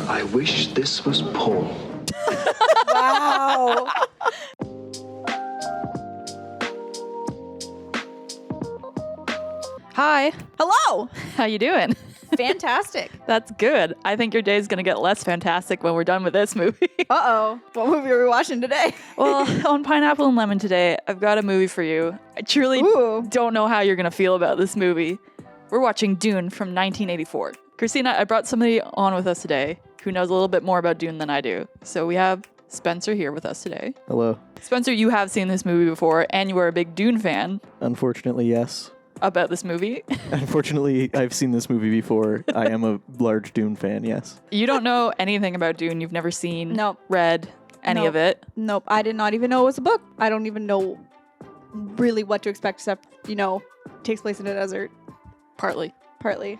I wish this was Paul. Wow. Hi, Hello. how you doing? Fantastic. That's good. I think your day's gonna get less fantastic when we're done with this movie. Uh-oh. What movie are we watching today? Well, on Pineapple and Lemon today, I've got a movie for you. I truly Ooh. don't know how you're gonna feel about this movie. We're watching Dune from 1984. Christina, I brought somebody on with us today who knows a little bit more about Dune than I do. So we have Spencer here with us today. Hello. Spencer, you have seen this movie before, and you are a big Dune fan. Unfortunately, yes. About this movie. Unfortunately, I've seen this movie before. I am a large Dune fan, yes. You don't know anything about Dune. You've never seen, Nope. read any Nope. of it. Nope. I did not even know it was a book. I don't even know really what to expect except, takes place in a desert, Partly. partly.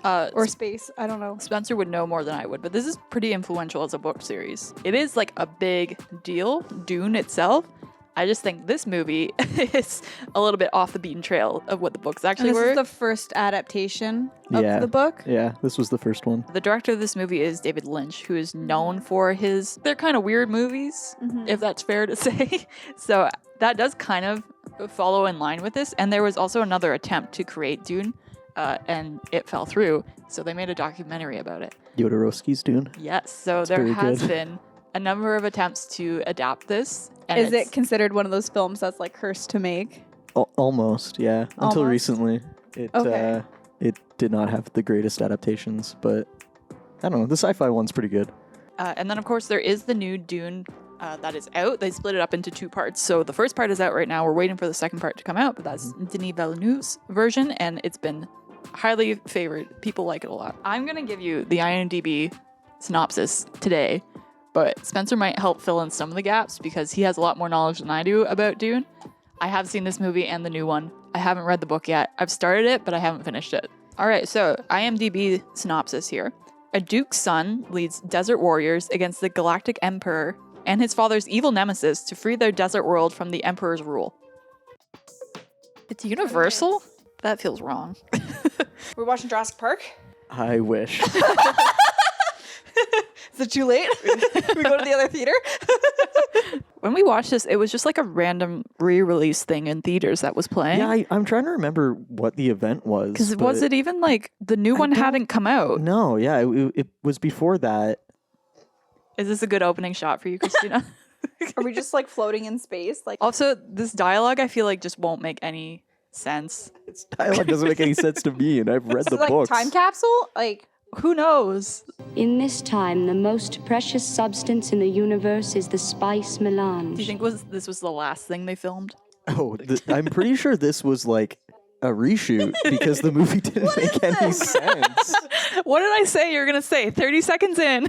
Or space. I don't know. Spencer would know more than I would, but this is pretty influential as a book series. It is like a big deal, Dune itself. I just think this movie is a little bit off the beaten trail of what the books actually And this were. is the first adaptation of Yeah. the book. Yeah, this was the first one. The director of this movie is David Lynch, who is known for they're kind of weird movies, if that's fair to say. So that does kind of follow in line with this. And there was also another attempt to create Dune, and it fell through. So they made a documentary about it. Jodorowsky's Dune. Yes, so That's there very has good. been a number of attempts to adapt this. And Is it's- it considered one of those films that's like cursed to make? Almost, yeah. Until Almost? recently. Okay. It did not have the greatest adaptations, but I don't know. The sci-fi one's pretty good. And then, of course, there is the new Dune that is out. They split it up into two parts. So the first part is out right now. We're waiting for the second part to come out, but that's Denis Villeneuve's version, and it's been highly favored. People like it a lot. I'm going to give you the IMDb synopsis today, but Spencer might help fill in some of the gaps because he has a lot more knowledge than I do about Dune. I have seen this movie and the new one. I haven't read the book yet. I've started it, but I haven't finished it. All right, so IMDb synopsis here. A duke's son leads desert warriors against the galactic emperor and his father's evil nemesis to free their desert world from the emperor's rule. It's universal? That feels wrong. We're watching Jurassic Park. I wish. Is it too late? we go to the other theater? When we watched this, it was just like a random re-release thing in theaters that was playing. Yeah, I'm trying to remember what the event was. Because was but it even like the new one don't- hadn't come out? No, yeah, it was before that. Is this a good opening shot for you, Christina? Are we just like floating in space? Like Also, this dialogue I feel like just won't make any sense. Its dialogue doesn't make any sense to me, and I've read the like books. time capsule? Like Who knows? In this time, the most precious substance in the universe is the spice melange. Do you think this was the last thing they filmed? Oh, I'm pretty sure this was like a reshoot because the movie didn't make any sense. What did I say you're going to say? 30 seconds in.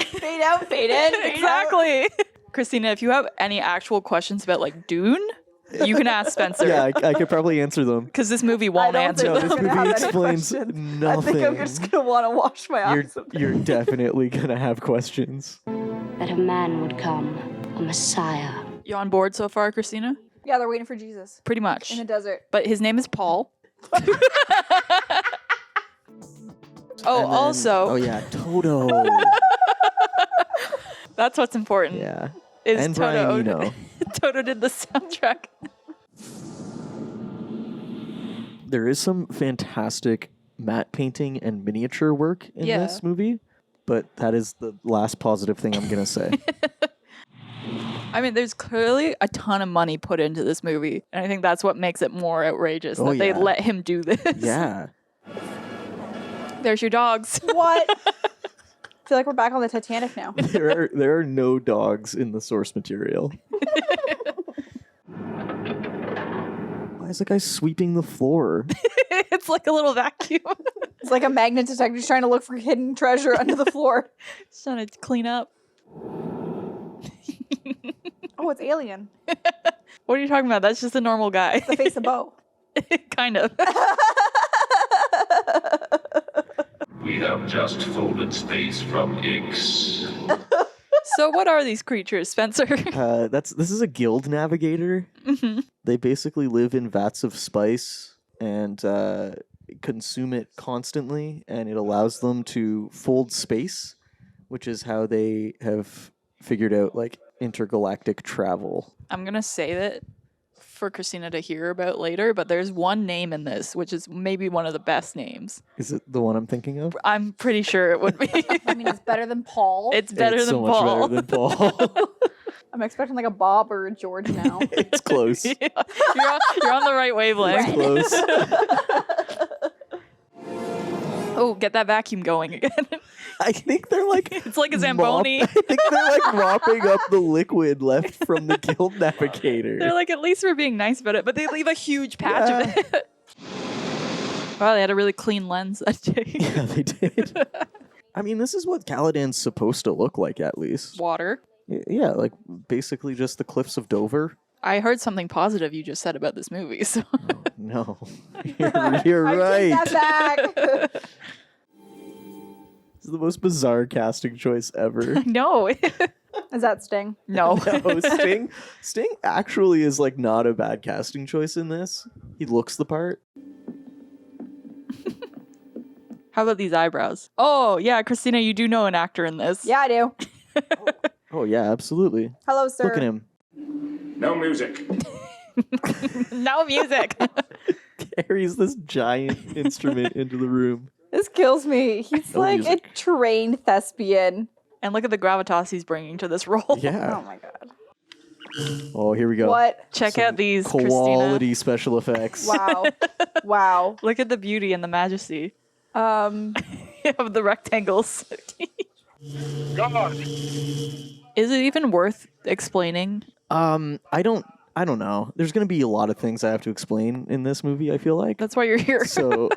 fade out, fade in. Exactly. Christina, if you have any actual questions about like Dune, you can ask Spencer. Yeah, I could probably answer them. Because this movie won't answer No, them. this gonna have movie any explains questions. nothing. I think I'm just gonna want to wash my eyes. You're definitely gonna have questions. That a man would come, a messiah. You on board so far, Christina? Yeah, they're waiting for Jesus Pretty much. in the desert. But his name is Paul. Oh, And then- also, Oh yeah, Toto. that's what's important. Yeah. Is And Toto. Brian Eno. Toto did the soundtrack. There is some fantastic matte painting and miniature work in Yeah. this movie, but that is the last positive thing I'm gonna say. I mean, there's clearly a ton of money put into this movie, and I think that's what makes it more outrageous Oh, that they yeah. let him do this. Yeah. There's your dogs. What? I feel like we're back on the Titanic now. There are no dogs in the source material. Why is the guy sweeping the floor? It's like a little vacuum. It's like a magnet detector just trying to look for hidden treasure under the floor. Just trying to clean up. Oh, it's Alien. What are you talking about? That's just a normal guy. The face of Bo. Kind of. We have just folded space from X. So what are these creatures, Spencer? This is a guild navigator. Mhm. They basically live in vats of spice and consume it constantly, and it allows them to fold space, which is how they have figured out like intergalactic travel. I'm going to save it for Christina to hear about later, but there's one name in this, which is maybe one of the best names. Is it the one I'm thinking of? I'm pretty sure it would be. I mean, it's better than Paul. It's better It's than so Paul. much better than Paul. I'm expecting like a Bob or a George now. It's close. Yeah, you're on the right wavelength. Close. Oh, get that vacuum going again. I think they're like It's like a Zamboni. I think they're like mopping up the liquid left from the guild navigator. They're like, at least we're being nice about it, but they leave a huge patch of it. Wow, they had a really clean lens that day. Yeah, they did. I mean, this is what Caladan's supposed to look like, at least. Water. Yeah, like basically just the cliffs of Dover. I heard something positive you just said about this movie, so No, you're right. I take that back. This is the most bizarre casting choice ever. no. Is that Sting? No. No, Sting actually is like not a bad casting choice in this. He looks the part. How about these eyebrows? Oh, yeah, Christina, you do know an actor in this. Yeah, I do. Oh yeah, absolutely. Hello, sir. Look at him. No music. No music. Carries this giant instrument into the room. This kills me. He's No like music. a trained thespian. And look at the gravitas he's bringing to this role. Yeah. Oh my god. Oh, here we go. What? Check Some out these, quality special effects. Wow. Wow. Christina. Look at the beauty and the majesty Um, of the rectangles. God. Is it even worth explaining? I don't know. There's gonna be a lot of things I have to explain in this movie, I feel like. That's why you're here. So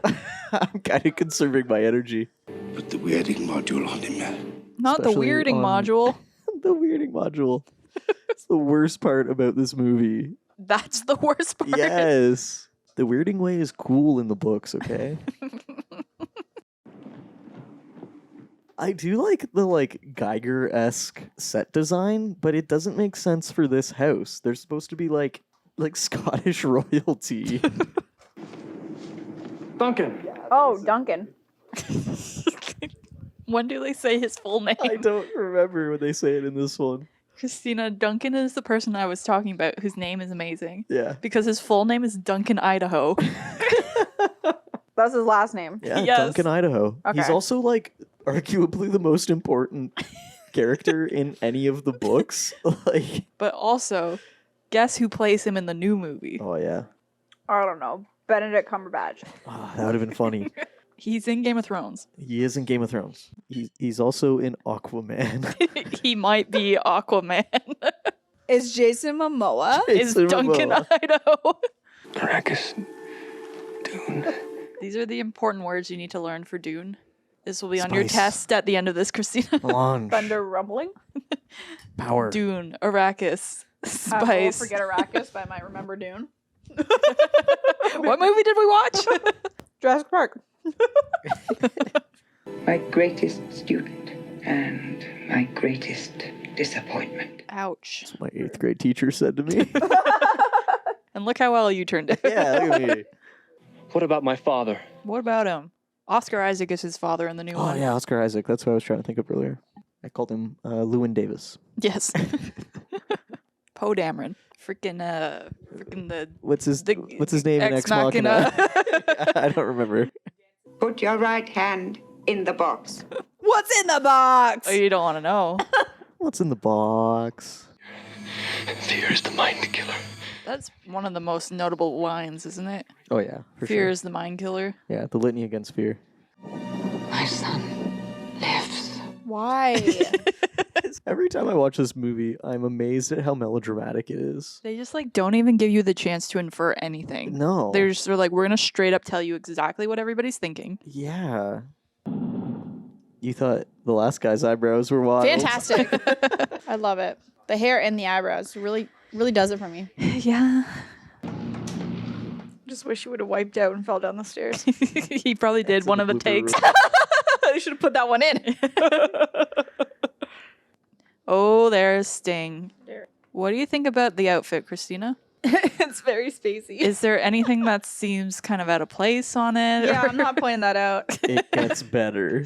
I'm kind of conserving my energy. Put the weirding module on him. Not the especially weirding on- module. The weirding module. It's the worst part about this movie. That's the worst part. Yes. The weirding way is cool in the books, okay? I do like the Geiger-esque set design, but it doesn't make sense for this house. They're supposed to be like Scottish royalty. Duncan. oh, Duncan. When do they say his full name? I don't remember when they say it in this one. Christina, Duncan is the person I was talking about whose name is amazing. Yeah. Because his full name is Duncan Idaho. That's his last name. Yeah, Yes. Duncan Idaho. He's Okay. also like arguably the most important character in any of the books. Like, But also, guess who plays him in the new movie? oh yeah. I don't know. Benedict Cumberbatch. Oh, that would have been funny. He's in Game of Thrones. He is in Game of Thrones. He's also in Aquaman. He might be Aquaman. Is Jason Momoa? is Jason Duncan Momoa. Idaho. Arrakis. Dune. These are the important words you need to learn for Dune. This will be on your Spice. test at the end of this, Christina. Melange. Thunder rumbling? Power. Dune, Arrakis, I will Spice. forget Arrakis, but I might remember Dune. What movie did we watch? Jurassic Park. My greatest student and my greatest disappointment. Ouch. My 8th grade teacher said to me. And look how well you turned it. Yeah, look at me. What about my father? What about him? Oscar Isaac is his father in the new Oh one. yeah, Oscar Isaac. That's what I was trying to think of earlier. I called him Lewin Davis. Yes. Poe Dameron. Freaking the What's his The- name in Ex Ex Machina? Machina. I don't remember. Put your right hand in the box. What's in the box? Oh, you don't want to know. What's in the box? Fear is the mind killer. That's one of the most notable lines, isn't it? Oh yeah, for Fear sure. is the mind killer. Yeah, the litany against fear. My son lives. Why? Every time I watch this movie, I'm amazed at how melodramatic it is. They just don't even give you the chance to infer anything. No. They're just like, we're gonna straight up tell you exactly what everybody's thinking. Yeah. You thought the last guy's eyebrows were wild. Fantastic. I love it. The hair and the eyebrows really does it for me. Yeah. Just wish you would have wiped out and fell down the stairs. He probably did That's one in of the blooper takes. reel. I should have put that one in. Oh, there's Sting. There. What do you think about the outfit, Christina? It's very spacey. Is there anything that seems kind of out of place on it? Yeah, I'm not pointing that out. It gets better.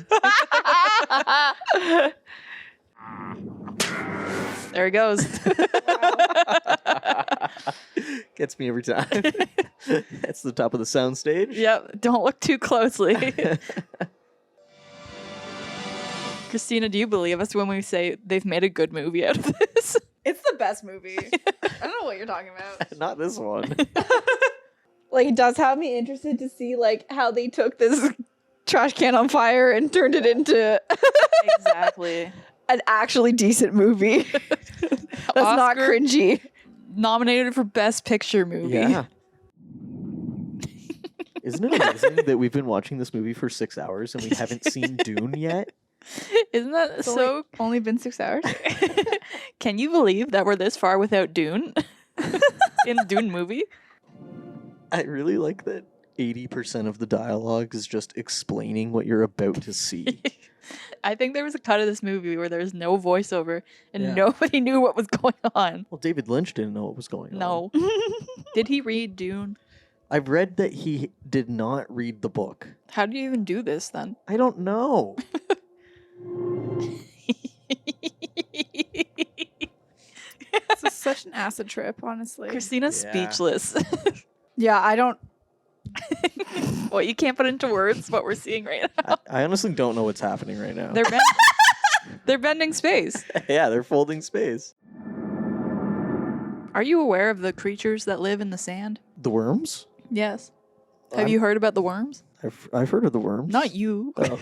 There it goes. Gets me every time. That's the top of the sound stage. Yep. Don't look too closely. Christina, do you believe us when we say they've made a good movie out of this? It's the best movie. I don't know what you're talking about. Not this one. Like, it does have me interested to see, like, how they took this trash can on fire and turned it into Exactly. an actually decent movie. That's not Oscar cringy. Nominated for Best Picture movie. Yeah. Isn't it amazing that we've been watching this movie for 6 hours and we haven't seen Dune yet? Isn't that It's so? only been 6 hours. Can you believe that we're this far without Dune? In the Dune movie? I really like that 80% of the dialogue is just explaining what you're about to see. I think there was a cut of this movie where there was no voiceover and Yeah. nobody knew what was going on. Well, David Lynch didn't know what was going on. No. Did he read Dune? I've read that he did not read the book. How do you even do this then? I don't know. This is such an acid trip, honestly. Christina's Yeah. speechless. Yeah, I don't. What, you can't put into words what we're seeing right now? I honestly don't know what's happening right now. They're bending space. Yeah, they're folding space. Are you aware of the creatures that live in the sand? The worms? Yes. Have you heard about the worms? I've heard of the worms. Not you. Oh,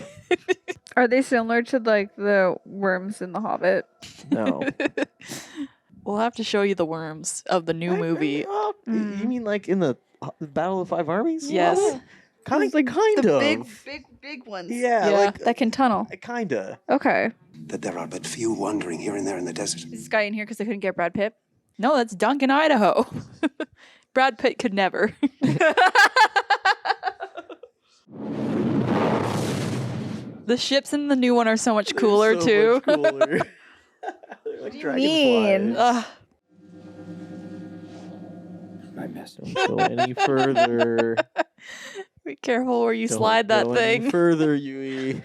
Are they similar to, like, the worms in The Hobbit? no. We'll have to show you the worms of the new movie. You mean like in the Battle of the Five Armies? Yes. Oh, kind Like, of. the big ones. Yeah, Yeah. like That can tunnel. kinda. Okay. That there are but few wandering here and there in the desert. Is this guy in here because they couldn't get Brad Pitt? No, that's Duncan, Idaho. Brad Pitt could never. The ships in the new one are so much cooler, So too. much cooler. They're like do you mean? dragonflies. I missed. Don't go any further. Be careful where you Don't slide that go any thing. further, Yui.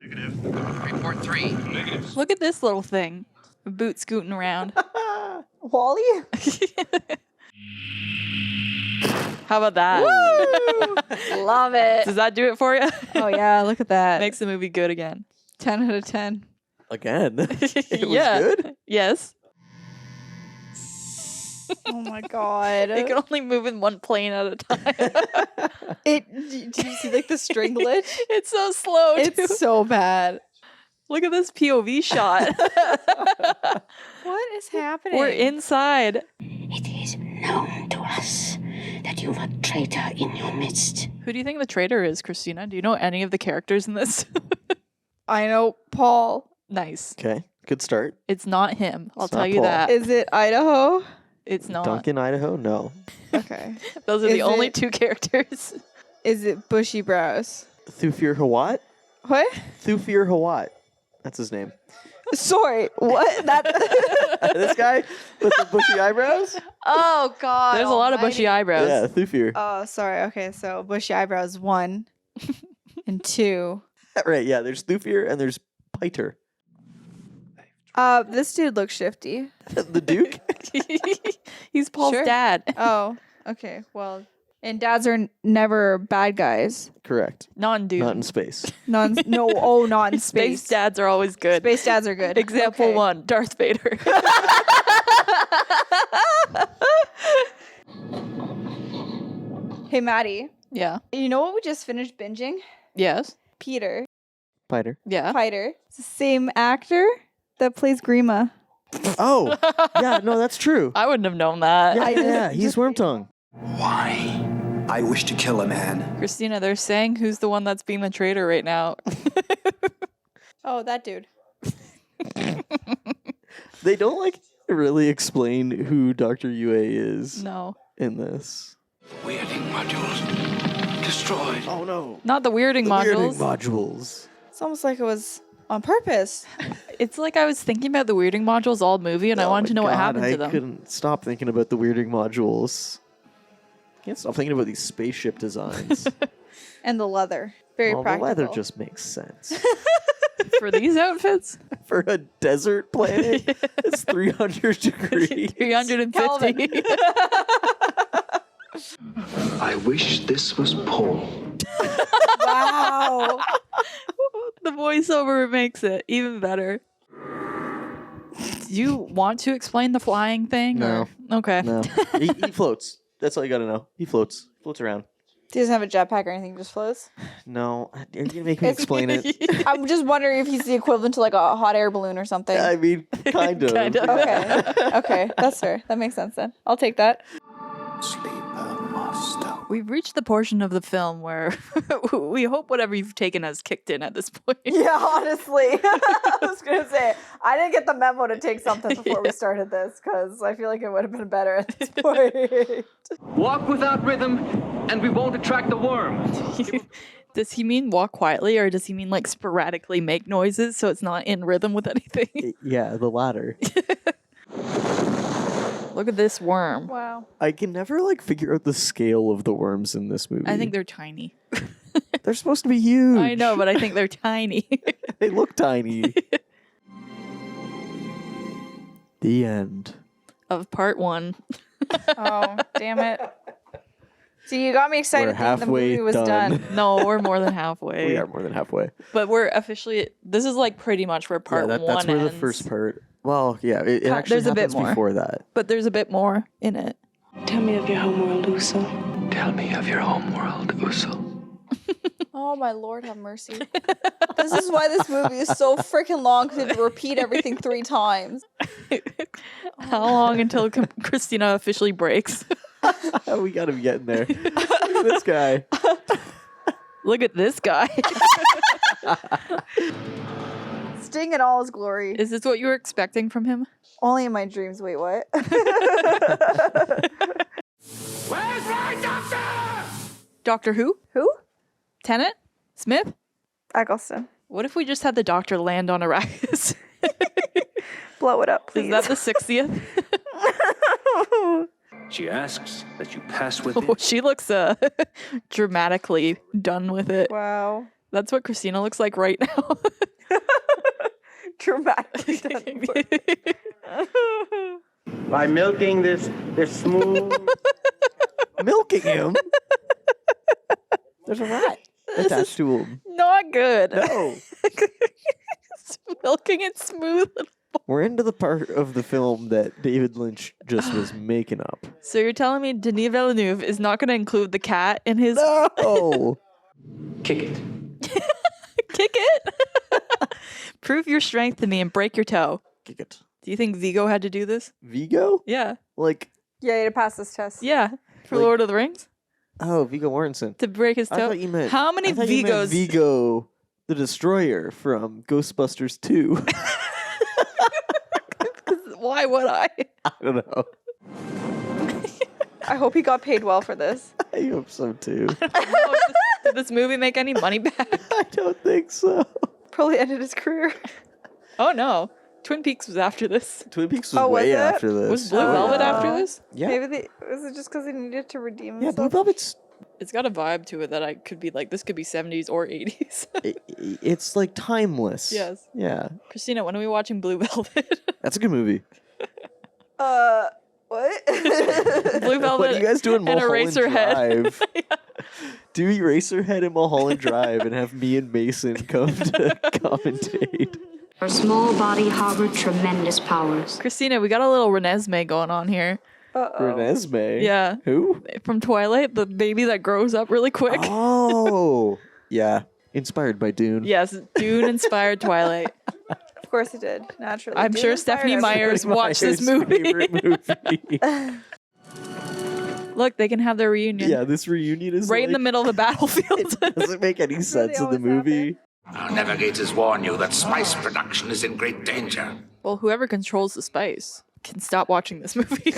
Report 3. Negative. Look at this little thing. A boot scooting around. Wally? How about that? Love it. Does that do it for you? Oh, yeah, look at that. Makes the movie good again. 10 out of 10. Again. It was Yeah. good? Yes. Oh, my God. It can only move in one plane at a time. Did you see, like, the string glitch? It's so slow, too. It's so bad. Look at this POV shot. What is happening? We're inside. It is known to us that you've a traitor in your midst. Who do you think the traitor is, Christina? Do you know any of the characters in this? I know Paul. Nice. Okay, good start. It's not him. I'll It's tell not you Paul. that. Is it Idaho? It's not. Duncan, Idaho? No. Okay. Those are Is the only it- two characters. Is it Bushy Brows? Thufir Hawat? What? Thufir Hawat. That's his name. Sorry, what? This guy with the bushy eyebrows? Oh, God. There's a lot of bushy eyebrows. Yeah, Thufir. Oh, sorry. Okay, so Bushy Eyebrows 1 and 2. Right, yeah, there's Thufir and there's Piter. This dude looks shifty. The Duke? He's Paul's Sure. dad. Oh, okay. Well, and dads are never bad guys. Correct. Non-dude. Not in space. Not in Space dads are always good. Space dads are good. Example Okay. 1, Darth Vader. Hey, Maddie. Yeah. You know what we just finished binging? Yes. Peter. Piter. Yeah. Piter. It's the same actor that plays Grima. Oh, yeah, no, that's true. I wouldn't have known that. Yeah, I just- yeah, he's Wormtongue. Why? I wish to kill a man. Christina, they're saying who's the one that's being the traitor right now. Oh, that dude. They don't, like, really explain who Dr. Yue is No. in this. Weirding modules destroyed. Oh, no. Not the weirding The modules. weirding modules. It's almost like it was On purpose. It's like I was thinking about the weirding modules all movie, and I wanted to know what happened to them. I couldn't stop thinking about the weirding modules. Can't stop thinking about these spaceship designs. And the leather. Very well, practical. the leather just makes sense. For these outfits? For a desert planet, it's 300 degrees. 350. I wish this was Paul. Wow. The voiceover makes it even better. Do you want to explain the flying thing? No. Or? Okay. No. he floats. That's all you gotta know. He floats. Floats around. He doesn't have a jetpack or anything, just floats. No. You're gonna make me explain it. I'm just wondering if he's the equivalent to like a hot air balloon or something. I mean, kind of. Kind of. Okay. Okay. That's fair. That makes sense then. I'll take that. Sleeper master. We've reached the portion of the film where we hope whatever you've taken has kicked in at this point. Yeah, honestly. I was going to say, I didn't get the memo to take something before we started this because I feel like it would have been better at this point. Walk without rhythm, and we won't attract the worm. Does he mean walk quietly, or does he mean like sporadically make noises so it's not in rhythm with anything? Yeah, the latter. Look at this worm. Wow. I can never like figure out the scale of the worms in this movie. I think they're tiny. they're supposed to be huge. I know, but I think they're tiny. They look tiny. The end. Of part 1. Oh, damn it. See, you got me excited We're thinking the movie halfway was done. done. No, we're more than halfway. We are more than halfway. But we're officially, this is like pretty much where part Yeah, 1 that's where ends. the first part. Well, yeah, it actually There's a bit happens more. before that. But there's a bit more in it. Tell me of your homeworld, Uso. Tell me of your homeworld, Uso. Oh, my Lord, have mercy. This is why this movie is so freaking long because you have to repeat everything 3 times. How long until Christina officially breaks? We gotta be getting there. Look at this guy. Look at this guy. Sting in all his glory. Is this what you were expecting from him? Only in my dreams. Wait, what? Where's my doctor? Doctor Who? Who? Tennant? Smith? Eccleston. What if we just had the doctor land on Arrakis? Blow it up, please. Is that the 60th? She asks that you pass with Oh, it. she looks dramatically done with it. Wow. That's what Christina looks like right now. Dramatically done. By milking this smooth. Milking him? There's a rat attached to him. Not good. No. Milking it smooth. We're into the part of the film that David Lynch just was making up. So you're telling me Denis Villeneuve is not going to include the cat in his... No! Kick it. Kick it? Prove your strength to me and break your toe. Kick it. Do you think Vigo had to do this? Vigo? Yeah. Like, Yeah, you had to pass this test. Yeah. For Like- Lord of the Rings? oh, Viggo Mortensen. To break his toe? I thought you meant... How many I thought you meant Vigos? Vigo the Destroyer from Ghostbusters 2. Why would I? I don't know. I hope he got paid well for this. I hope so too. Did this movie make any money back? I don't think so. Probably ended his career. Oh no. Twin Peaks was after this. Twin Peaks was Oh, was way it? after this. Was Blue Oh, Velvet yeah. after this? Yeah. Maybe was it just because he needed to redeem Yeah, Blue himself? Velvet's... It's got a vibe to it that I could be like, this could be 70s or 80s. It's like timeless. Yes. Yeah. Christina, when are we watching Blue Velvet? That's a good movie. What? Blue Velvet What are you guys doing and Mulholland Eraserhead. Drive? Do Eraserhead and Mulholland Drive and have me and Mason come to commentate. Her small body harbored tremendous powers. Christina, we got a little Renesmee going on here. Uh-oh. Renesmee? Yeah. Who? From Twilight, the baby that grows up really quick. Oh. Yeah. Inspired by Dune. Yes, Dune inspired Twilight. Of course it did, naturally. I'm Dune sure inspired Stephanie everything. Myers watched this movie. Favorite movie. Look, they can have their reunion. Yeah, this reunion is right in the like- middle of the battlefield. It doesn't make any sense in the movie. Our navigators warn you that spice production is in great danger. Well, whoever controls the spice can stop watching this movie.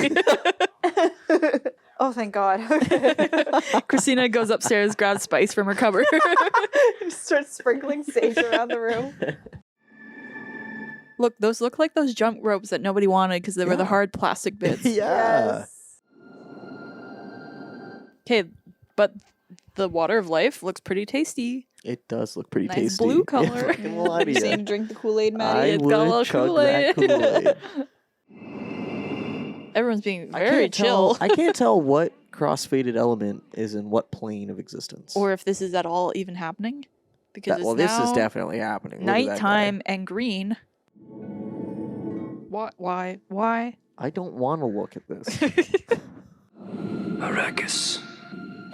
Oh, thank God. Christina goes upstairs, grabs spice from her cupboard. Just starts sprinkling sage around the room. Look, those look like those jump ropes that nobody wanted because they were the Yeah. hard plastic bits. Yeah. Okay, but the water of life looks pretty tasty. It does look pretty Nice tasty. blue Yeah, color. fucking lie to You ya. saying drink the Kool-Aid, I Maddie? It's got a little would chug that Kool-Aid. Kool-Aid. Everyone's being I very can't chill. tell. I can't tell what crossfaded element is in what plane of existence. Or if this is at all even happening. Because it's well, this is now definitely happening. Look at that guy. nighttime and green. Why? I don't want to look at this. Arrakis.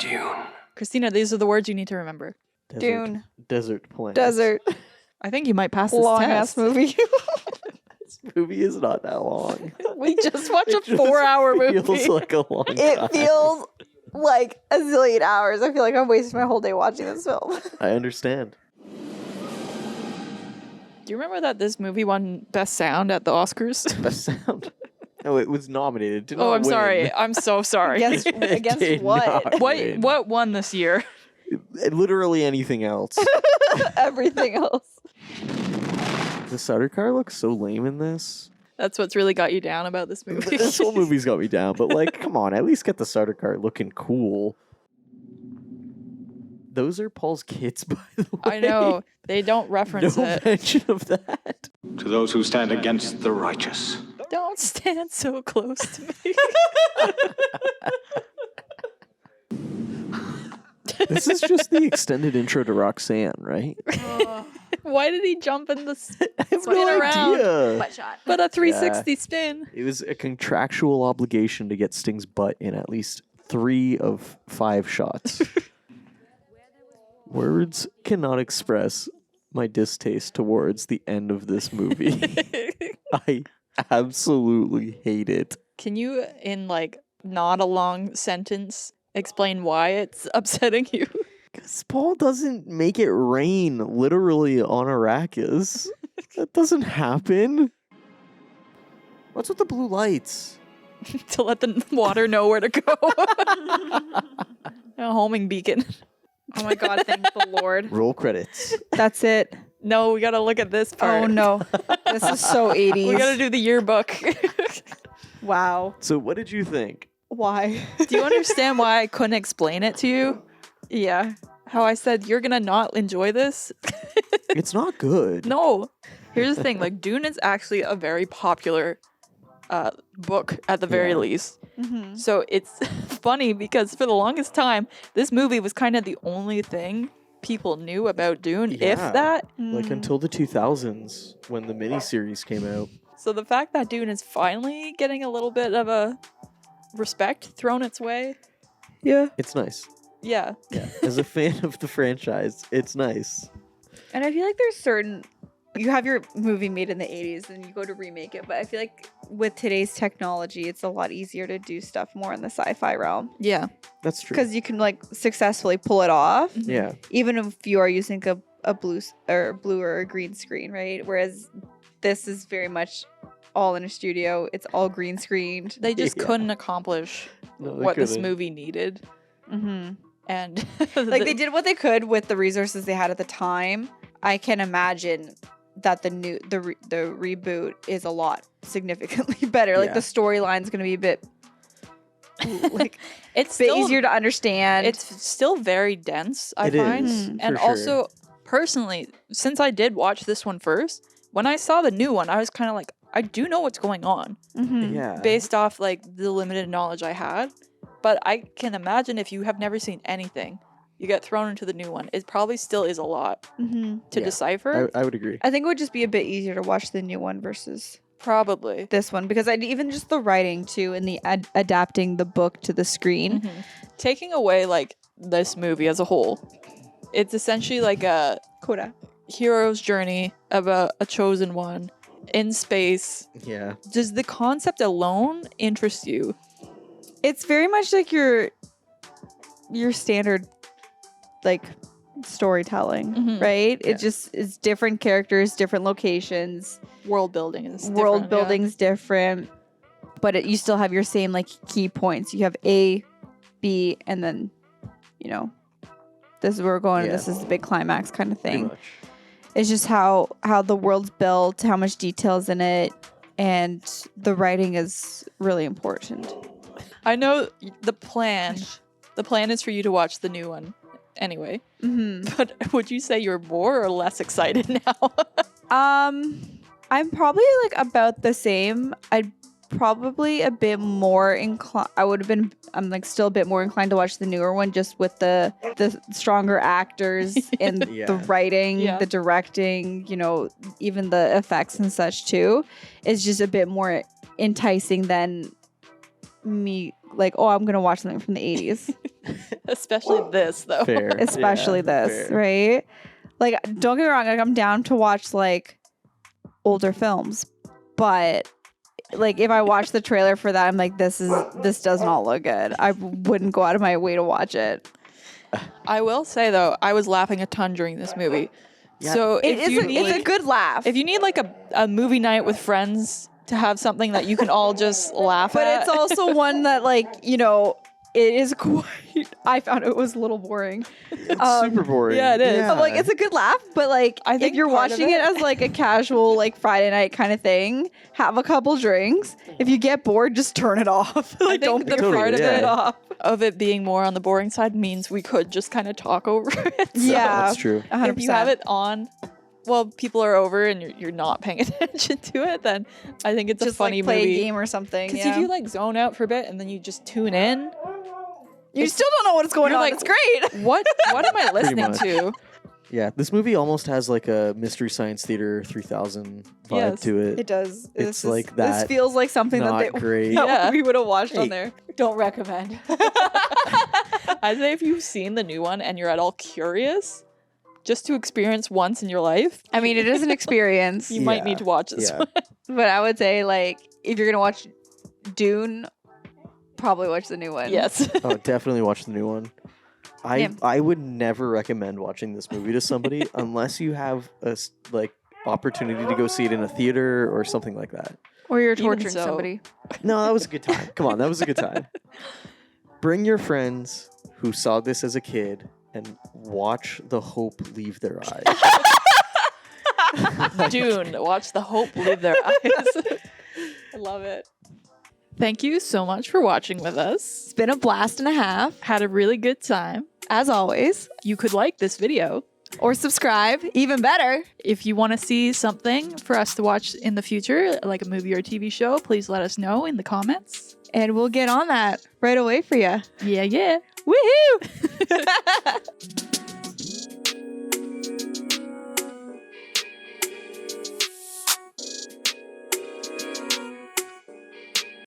Dune. Christina, these are the words you need to remember. Desert, Dune. Desert planet. Desert. I think you might pass this Long test. ass movie. This movie is not that long. We just watched a It just 4-hour movie. Feels like a long time. It feels like a zillion hours. I feel like I'm wasting my whole day watching this film. I understand. Do you remember that this movie won Best Sound at the Oscars? Best sound. Oh, it was nominated. Did Oh, not I'm win. sorry. I'm so sorry. Against did what? not win. What won this year? Literally anything else. Everything else. The starter car looks so lame in this. That's what's really got you down about this movie. This whole movie's got me down, but like, come on, at least get the starter car looking cool. Those are Paul's kids, by the way. I know. They don't reference No it. mention of that. To those who stand against the righteous. Don't stand so close to me. This is just the extended intro to Roxanne, right? Why did he jump in the I have spin no around? idea. Butt shot. But a 360 spin. It was a contractual obligation to get Sting's butt in at least 3 of 5 shots. Words cannot express my distaste towards the end of this movie. I absolutely hate it. Can you, in like not a long sentence, explain why it's upsetting you? Because Paul doesn't make it rain literally on Arrakis. That doesn't happen. What's with the blue lights? To let the water know where to go. A homing beacon. Oh my god, thank the Lord. Roll credits. That's it. No, we gotta look at this part. Oh no. This is so 80s. We gotta do the yearbook. Wow. So what did you think? Why? Do you understand why I couldn't explain it to you? Yeah. How I said you're gonna not enjoy this? It's not good. No. Here's the thing, like Dune is actually a very popular book at the very least. Mm-hmm. So it's funny because for the longest time, this movie was kind of the only thing people knew about Dune, if Yeah. that. Like until the 2000s when the miniseries came out. So the fact that Dune is finally getting a little bit of a respect thrown its way. Yeah. It's nice. Yeah. Yeah. As a fan of the franchise, it's nice. And I feel like there's certain you have your movie made in the 80s and you go to remake it, but I feel like with today's technology, it's a lot easier to do stuff more in the sci-fi realm Yeah. That's true. because you can like successfully pull it off, Yeah. even if you are using a blue or a green screen, right? Whereas this is very much all in a studio. It's all green screened. They just Yeah. couldn't accomplish No, they what this couldn't. movie needed. Mm-hmm. And Like they did what they could with the resources they had at the time. I can imagine that the reboot is a lot significantly better. Like Yeah. the storyline's going to be a bit like it's a bit still easier to understand. It's still very dense, I It find. is, And for sure. also, personally, since I did watch this one first, when I saw the new one, I was kind of like, I do know what's going on Mhm. Yeah. based off like the limited knowledge I had. But I can imagine if you have never seen anything, you get thrown into the new one. It probably still is a lot Mhm. to Yeah. decipher. I would agree. I think it would just be a bit easier to watch the new one versus Probably. this one because I'd even just the writing too and the adapting the book to the screen. Mhm. Taking away like this movie as a whole, it's essentially like a Coda. hero's journey of a chosen one in space. Yeah. Does the concept alone interest you? It's very much like your standard like storytelling, Mhm. right? Yeah. It just is different characters, different locations, World building is world different, yeah. building's different, but you still have your same like key points. You have A, B, and then this is where we're going. Yeah. And this is the big climax kind of Pretty thing. much. It's just how the world's built, how much details in it, and the writing is really important. I know the plan. The plan is for you to watch the new one anyway. Mm-hmm. But would you say you're more or less excited now? I'm probably like about the same. I'd probably a bit more inclined. I'm like still a bit more inclined to watch the newer one, just with the stronger actors and the writing, the directing, even the effects and such too. It's just a bit more enticing than me. Like, oh, I'm gonna watch something from the 80s. Especially this though. Fair. Especially this, right? Like, don't get me wrong. Like, I'm down to watch like older films, but like if I watch the trailer for that, I'm like, this does not look good. I wouldn't go out of my way to watch it. I will say though, I was laughing a ton during this movie. Yeah. So it's a good laugh. If you need like a movie night with friends to have something that you can all just laugh but at. it's also one that it is quite. I found it was a little boring. It's super boring. Yeah, it is. Yeah. But like it's a good laugh, but like I if think you're part of watching it as like a casual like Friday night kind of thing, have a couple drinks. If you get bored, just turn it off. Like don't be the part of it being more on the boring side means we could just kind of talk over it. So Yeah, That's true. 100%. if you have it on while people are over and you're not paying attention to it, then I think it's just a funny like play movie. a game or something. Because if you like zone out for a bit and then you just tune in, you still don't know what's going you're on. like, It's great. what am I listening much. to? Yeah, this movie almost has like a Mystery Science Theater 3000 vibe Yes, to it. It does. It's This like This that, feels like something not that great. Yeah. we would have watched on Hey. there. Don't recommend. I'd say if you've seen the new one and you're at all curious, just to experience once in your life, I mean, it is an experience, you might need to watch this Yeah. one. but I would say like if you're gonna watch Dune, probably watch the new one. Yes. Oh, definitely watch the new one. Yeah. I would never recommend watching this movie to somebody unless you have a opportunity to go see it in a theater or something like that. Or you're Even torturing so. somebody. No, that was a good time. Come on, that was a good time. Bring your friends who saw this as a kid and watch the hope leave their eyes. Dune, watch the hope leave their eyes. I love it. Thank you so much for watching with us. It's been a blast and a half, Had a really good time. as always. You could like this video. Or subscribe, even better. If you want to see something for us to watch in the future, like a movie or a TV show, please let us know in the comments. And we'll get on that right away for you. Yeah, yeah. Woohoo!